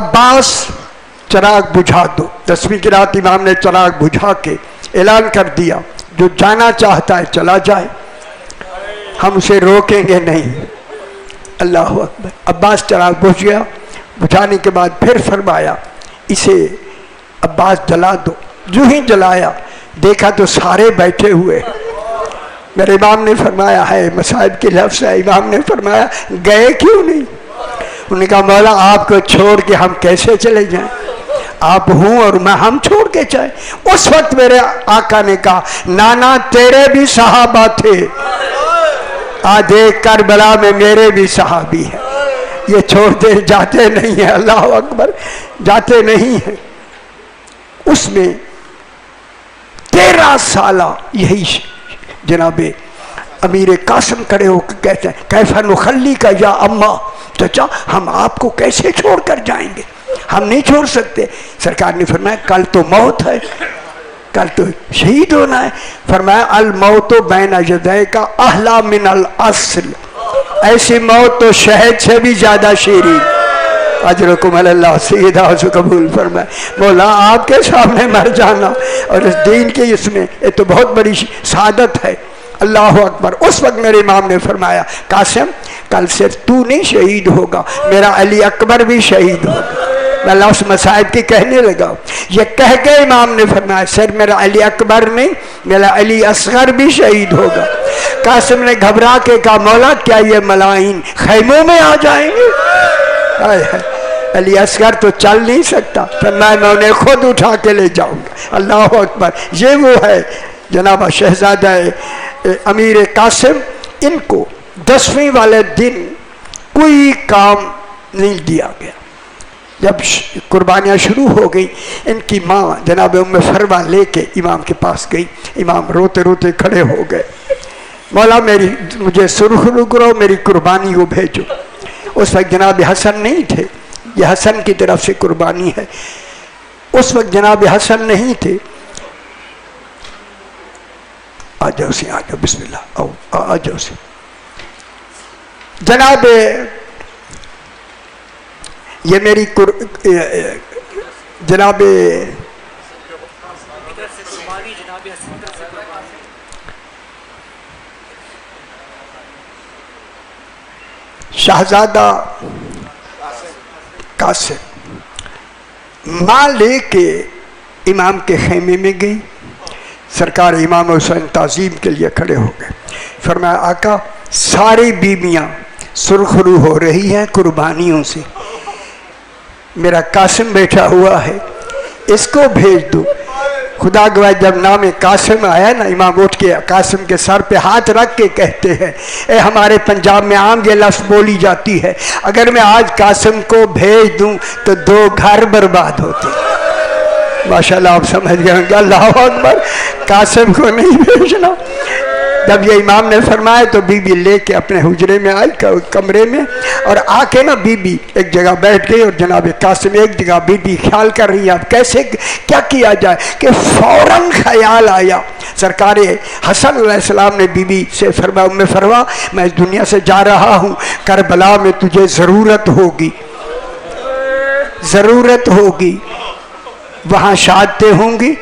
عباس چراغ بجھا دو. 10ویں کی رات امام نے چراغ بجھا کے اعلان کر دیا جو جانا چاہتا ہے چلا جائے، ہم اسے روکیں گے نہیں. اللہ اکبر. عباس چراغ بجھ گیا. بجھانے کے بعد پھر فرمایا اسے عباس جلا دو. جو ہی جلایا دیکھا تو سارے بیٹھے ہوئے. میرے امام نے فرمایا ہے مصائب کے لفظ ہے، امام نے فرمایا گئے کیوں نہیں؟ انہوں نے کہا مولا آپ کو چھوڑ کے ہم کیسے چلے جائیں، آپ ہوں اور میں ہم چھوڑ کے جائیں. اس وقت میرے آقا نے کہا نانا تیرے بھی صحابہ تھے، دیکھ کربلا میں میرے بھی صحابی ہیں، یہ چھوڑ دے جاتے نہیں ہیں. اللہ اکبر. جاتے نہیں ہیں. اس میں 13 سالہ یہی جناب امیر قاسم کھڑے ہو کے کہتے ہیں کیف نخلی کا یا اماں، چچا ہم آپ کو کیسے چھوڑ کر جائیں گے، ہم نہیں چھوڑ سکتے. سرکار نے فرمایا کل تو موت ہے، کل تو شہید ہونا ہے. فرمایا الموت بین یدیک احلی من العسل، ایسی موت تو شہد سے بھی زیادہ شیرین. اجرکم علی اللہ. سیدہ سے قبول فرمائے. مولا آپ کے سامنے مر جانا اور اس دین کے اس میں یہ تو بہت بڑی سعادت ہے. اللہ اکبر. اس وقت میرے امام نے فرمایا قاسم کل صرف تو نہیں شہید ہوگا، میرا علی اکبر بھی شہید ہوگا. میں لفظ مصائب کی کہنے لگا. یہ کہہ کے امام نے فرمایا صرف میرا علی اکبر نہیں، میرا علی اصغر بھی شہید ہوگا. قاسم نے گھبرا کے کہا مولا کیا یہ ملائین خیموں میں آ جائیں گے؟ علی اصغر تو چل نہیں سکتا. فرمایا میں انہیں خود اٹھا کے لے جاؤں گا. اللہ اکبر. یہ وہ ہے جناب شہزادہ امیر قاسم. ان کو 10ویں والے دن کوئی کام نہیں دیا گیا. جب قربانیاں شروع ہو گئی ان کی ماں جناب ام فروا لے کے امام کے پاس گئی. امام روتے روتے کھڑے ہو گئے. مولا مجھے سرخرو کرو، میری قربانی کو بھیجو. اس وقت جناب حسن نہیں تھے، یہ حسن کی طرف سے قربانی ہے. اس وقت جناب حسن نہیں تھے. آ جاؤ سی، آ جاؤ، بسم اللہ، آؤ آ جاؤ سی. جناب یہ میری جناب شہزادہ قاسم ماں لے کے امام کے خیمے میں گئی. سرکار امام حسین تعظیم کے لیے کھڑے ہو گئے. فرمایا آقا ساری بیویاں سرخرو ہو رہی ہیں قربانیوں سے، میرا قاسم بیٹھا ہوا ہے، اس کو بھیج دو. خدا گواہ جب نام قاسم آیا نا امام اٹھ کے قاسم کے سر پہ ہاتھ رکھ کے کہتے ہیں اے ہمارے پنجاب میں عام یہ لفظ بولی جاتی ہے اگر میں آج قاسم کو بھیج دوں تو 2 گھر برباد ہوتے. ماشاءاللہ آپ سمجھ گئے ہوں گے. اللہ اکبر. قاسم کو نہیں بھیجنا. جب یہ امام نے فرمایا تو بی بی لے کے اپنے حجرے میں آئی کمرے میں اور آ کے نا بی بی ایک جگہ بیٹھ گئی اور جناب قاسم ایک جگہ. بی بی خیال کر رہی ہے اب کیسے کیا کیا جائے کہ فوراً خیال آیا. سرکار حسن علیہ السلام نے بی بی سے فرمایا ام فروا میں اس دنیا سے جا رہا ہوں، کربلا میں تجھے ضرورت ہوگی، ضرورت ہوگی، وہاں شہادتیں ہوں گی.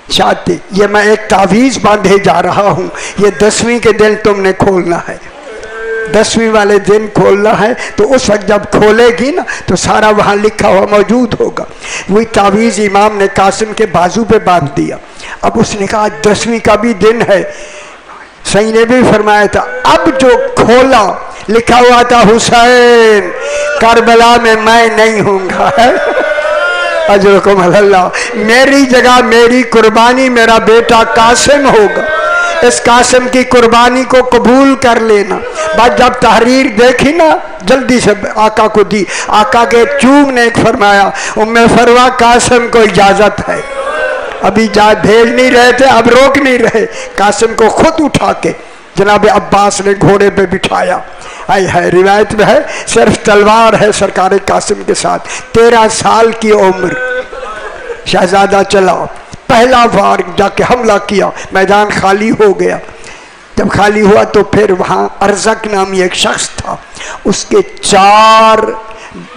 شہادتیں یہ میں ایک تعویذ باندھے جا رہا ہوں، یہ 10ویں کے دن تم نے کھولنا ہے، 10ویں والے دن کھولنا ہے. تو اس وقت جب کھولے گی نا تو سارا وہاں لکھا ہوا موجود ہوگا. وہی تعویذ امام نے قاسم کے بازو پہ باندھ دیا. اب اس نے کہا 10ویں کا بھی دن ہے. صحیح نے بھی فرمایا تھا اب جو کھولا لکھا ہوا تھا حسین کربلا میں میں نہیں ہوں گا. اجرکم اللہ. میری جگہ میری قربانی میرا بیٹا قاسم ہوگا. اس قاسم کی قربانی کو قبول کر لینا. بعد جب تحریر دیکھی نا جلدی سے آقا کو دی. آقا کے چوب نے ایک فرمایا ام فروا قاسم کو اجازت ہے. ابھی بھیج نہیں رہے تھے اب روک نہیں رہے. قاسم کو خود اٹھا کے جناب عباس نے گھوڑے پہ بٹھایا. ہے روایت میں ہے صرف تلوار ہے سرکار قاسم کے ساتھ. 13 سال کی عمر. شہزادہ چلا پہلا وار جا کے حملہ کیا. میدان خالی ہو گیا. جب خالی ہوا تو پھر وہاں ارزق نامی ایک شخص تھا. اس کے 4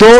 2